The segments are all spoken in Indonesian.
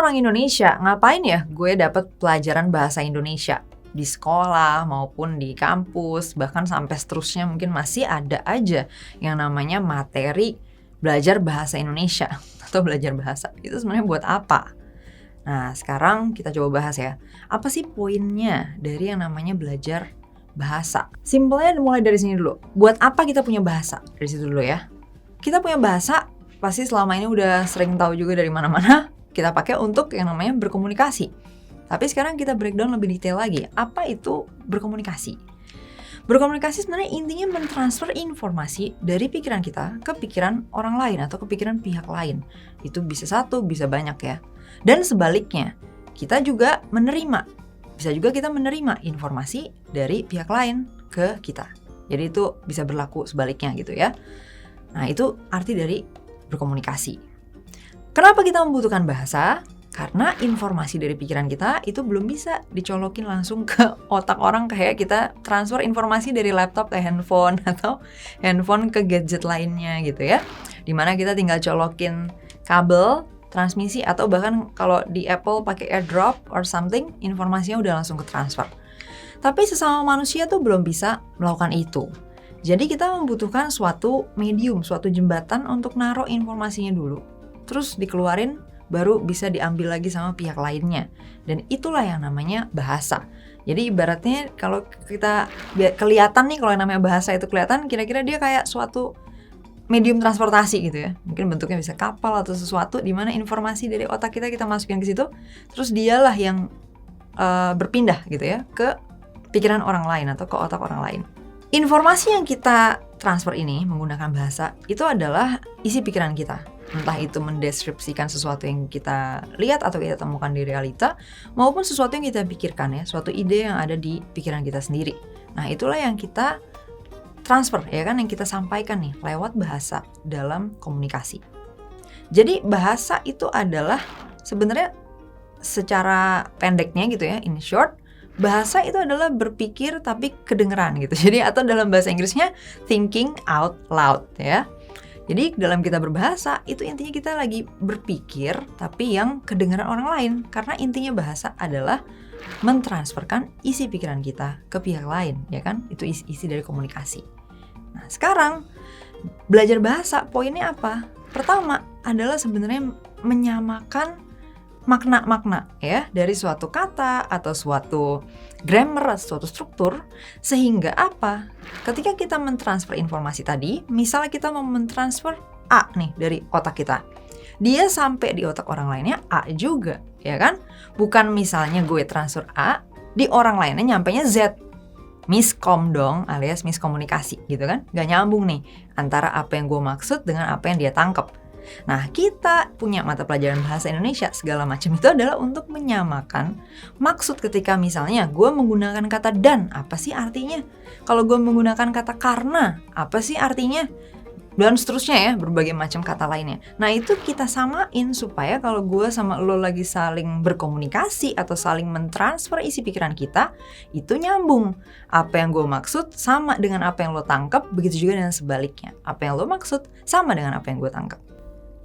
orang Indonesia, ngapain ya gue dapet pelajaran bahasa Indonesia? Di sekolah maupun di kampus, bahkan sampai seterusnya mungkin masih ada aja yang namanya materi belajar bahasa Indonesia atau belajar bahasa. Itu sebenarnya buat apa? Nah, sekarang kita coba bahas ya. Apa sih poinnya dari yang namanya belajar bahasa? Simpelnya mulai dari sini dulu. Buat apa kita punya bahasa? Dari situ dulu ya. Kita punya bahasa, pasti selama ini udah sering tahu juga dari mana-mana, kita pakai untuk yang namanya berkomunikasi. Tapi sekarang kita breakdown lebih detail lagi. Apa itu berkomunikasi? Berkomunikasi sebenarnya intinya mentransfer informasi dari pikiran kita ke pikiran orang lain atau ke pikiran pihak lain. Itu bisa satu, bisa banyak ya. Dan sebaliknya, kita juga menerima. Bisa juga kita menerima informasi dari pihak lain ke kita. Jadi itu bisa berlaku sebaliknya gitu ya. Nah, itu arti dari berkomunikasi. Kenapa kita membutuhkan bahasa? Karena informasi dari pikiran kita itu belum bisa dicolokin langsung ke otak orang kayak kita transfer informasi dari laptop ke handphone atau handphone ke gadget lainnya gitu ya. Dimana kita tinggal colokin kabel, transmisi atau bahkan kalau di Apple pakai AirDrop or something, informasinya udah langsung ke transfer. Tapi sesama manusia tuh belum bisa melakukan itu. Jadi kita membutuhkan suatu medium, suatu jembatan untuk naruh informasinya dulu. Terus dikeluarin, baru bisa diambil lagi sama pihak lainnya. Dan itulah yang namanya bahasa. Jadi ibaratnya kalau kita kelihatan nih, kalau yang namanya bahasa itu kelihatan, kira-kira dia kayak suatu medium transportasi gitu ya. Mungkin bentuknya bisa kapal atau sesuatu di mana informasi dari otak kita masukin ke situ, terus dialah yang berpindah gitu ya ke pikiran orang lain atau ke otak orang lain. Informasi yang kita transfer ini menggunakan bahasa itu adalah isi pikiran kita. Entah itu mendeskripsikan sesuatu yang kita lihat atau kita temukan di realita, maupun sesuatu yang kita pikirkan ya, suatu ide yang ada di pikiran kita sendiri. Nah, itulah yang kita transfer ya kan, yang kita sampaikan nih lewat bahasa dalam komunikasi. Jadi bahasa itu adalah sebenarnya secara pendeknya gitu ya, in short, bahasa itu adalah berpikir tapi kedengeran gitu. Jadi atau dalam bahasa Inggrisnya thinking out loud ya. Jadi dalam kita berbahasa, itu intinya kita lagi berpikir tapi yang kedengaran orang lain. Karena intinya bahasa adalah mentransferkan isi pikiran kita ke pihak lain, ya kan? Itu isi dari komunikasi. Nah, sekarang belajar bahasa, poinnya apa? Pertama adalah sebenarnya menyamakan makna-makna ya dari suatu kata atau suatu grammar atau suatu struktur, sehingga apa? Ketika kita mentransfer informasi tadi, misalnya kita mau mentransfer A nih dari otak kita, dia sampai di otak orang lainnya A juga, ya kan? Bukan misalnya gue transfer A, di orang lainnya nyampainya Z. Miskom dong, alias miskomunikasi gitu kan? Gak nyambung nih antara apa yang gue maksud dengan apa yang dia tangkap. Nah, kita punya mata pelajaran bahasa Indonesia segala macam itu adalah untuk menyamakan maksud. Ketika misalnya gue menggunakan kata dan, apa sih artinya? Kalau gue menggunakan kata karena, apa sih artinya? Dan seterusnya ya, berbagai macam kata lainnya. Nah, itu kita samain supaya kalau gue sama lo lagi saling berkomunikasi atau saling mentransfer isi pikiran kita, itu nyambung. Apa yang gue maksud sama dengan apa yang lo tangkap, begitu juga dengan sebaliknya. Apa yang lo maksud sama dengan apa yang gue tangkap.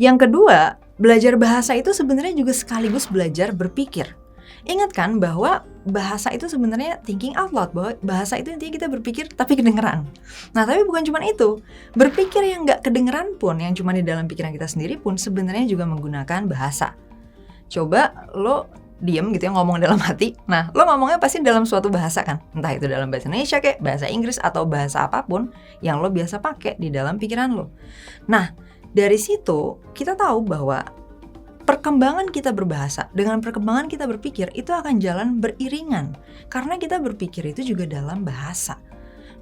Yang kedua, belajar bahasa itu sebenarnya juga sekaligus belajar berpikir. Ingat kan bahwa bahasa itu sebenarnya thinking out loud, bahwa bahasa itu intinya kita berpikir tapi kedengeran. Nah, tapi bukan cuma itu. Berpikir yang nggak kedengeran pun, yang cuma di dalam pikiran kita sendiri pun sebenarnya juga menggunakan bahasa. Coba lo diem gitu ya, ngomong dalam hati. Nah, lo ngomongnya pasti dalam suatu bahasa kan. Entah itu dalam bahasa Indonesia kayak bahasa Inggris atau bahasa apapun yang lo biasa pakai di dalam pikiran lo. Nah, dari situ kita tahu bahwa perkembangan kita berbahasa dengan perkembangan kita berpikir itu akan jalan beriringan. Karena kita berpikir itu juga dalam bahasa.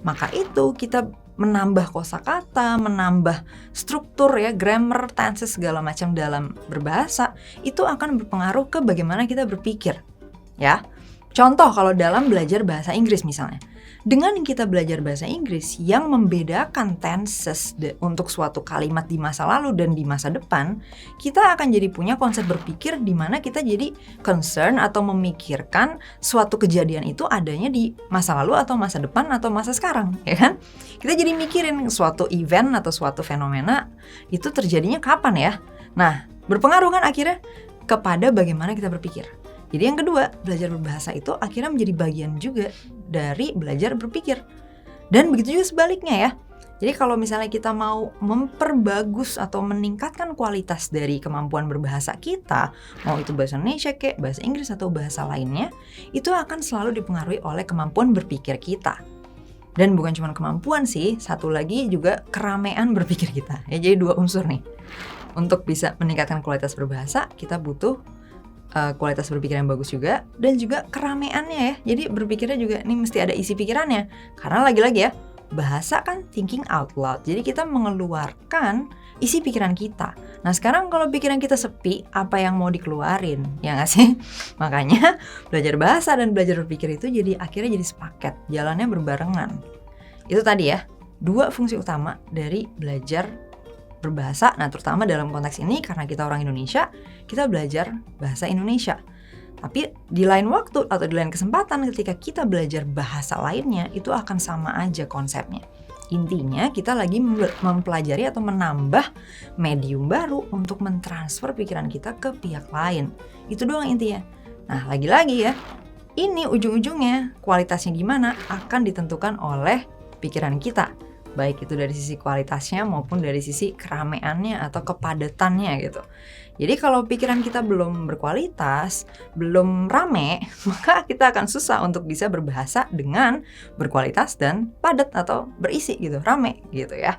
Maka itu kita menambah kosakata, menambah struktur ya, grammar, tenses segala macam dalam berbahasa, itu akan berpengaruh ke bagaimana kita berpikir. Ya. Contoh kalau dalam belajar bahasa Inggris misalnya. Dengan kita belajar bahasa Inggris yang membedakan tenses untuk suatu kalimat di masa lalu dan di masa depan, kita akan jadi punya konsep berpikir di mana kita jadi concern atau memikirkan suatu kejadian itu adanya di masa lalu atau masa depan atau masa sekarang, ya kan? Kita jadi mikirin suatu event atau suatu fenomena itu terjadinya kapan ya? Nah, berpengaruh kan akhirnya kepada bagaimana kita berpikir. Jadi yang kedua, belajar berbahasa itu akhirnya menjadi bagian juga dari belajar berpikir. Dan begitu juga sebaliknya ya. Jadi kalau misalnya kita mau memperbagus atau meningkatkan kualitas dari kemampuan berbahasa kita, mau itu bahasa Indonesia kek, bahasa Inggris atau bahasa lainnya, itu akan selalu dipengaruhi oleh kemampuan berpikir kita. Dan bukan cuma kemampuan sih, satu lagi juga keramaian berpikir kita. Ya, jadi 2 unsur nih. Untuk bisa meningkatkan kualitas berbahasa, kita butuh kualitas berpikir yang bagus juga, dan juga keramaiannya ya. Jadi berpikirnya juga ini mesti ada isi pikirannya. Karena lagi-lagi ya, bahasa kan thinking out loud. Jadi kita mengeluarkan isi pikiran kita. Nah sekarang kalau pikiran kita sepi, apa yang mau dikeluarin? Ya nggak sih? Makanya belajar bahasa dan belajar berpikir itu jadi akhirnya jadi sepaket. Jalannya berbarengan. Itu tadi ya, 2 fungsi utama dari belajar berbahasa. Nah terutama dalam konteks ini karena kita orang Indonesia, kita belajar bahasa Indonesia. Tapi di lain waktu atau di lain kesempatan ketika kita belajar bahasa lainnya, itu akan sama aja konsepnya. Intinya kita lagi mempelajari atau menambah medium baru untuk mentransfer pikiran kita ke pihak lain. Itu doang intinya. Nah lagi-lagi ya, ini ujung-ujungnya kualitasnya gimana akan ditentukan oleh pikiran kita. Baik itu dari sisi kualitasnya maupun dari sisi keramaiannya atau kepadatannya gitu. Jadi kalau pikiran kita belum berkualitas, belum rame, maka kita akan susah untuk bisa berbahasa dengan berkualitas dan padat atau berisi gitu, rame gitu ya.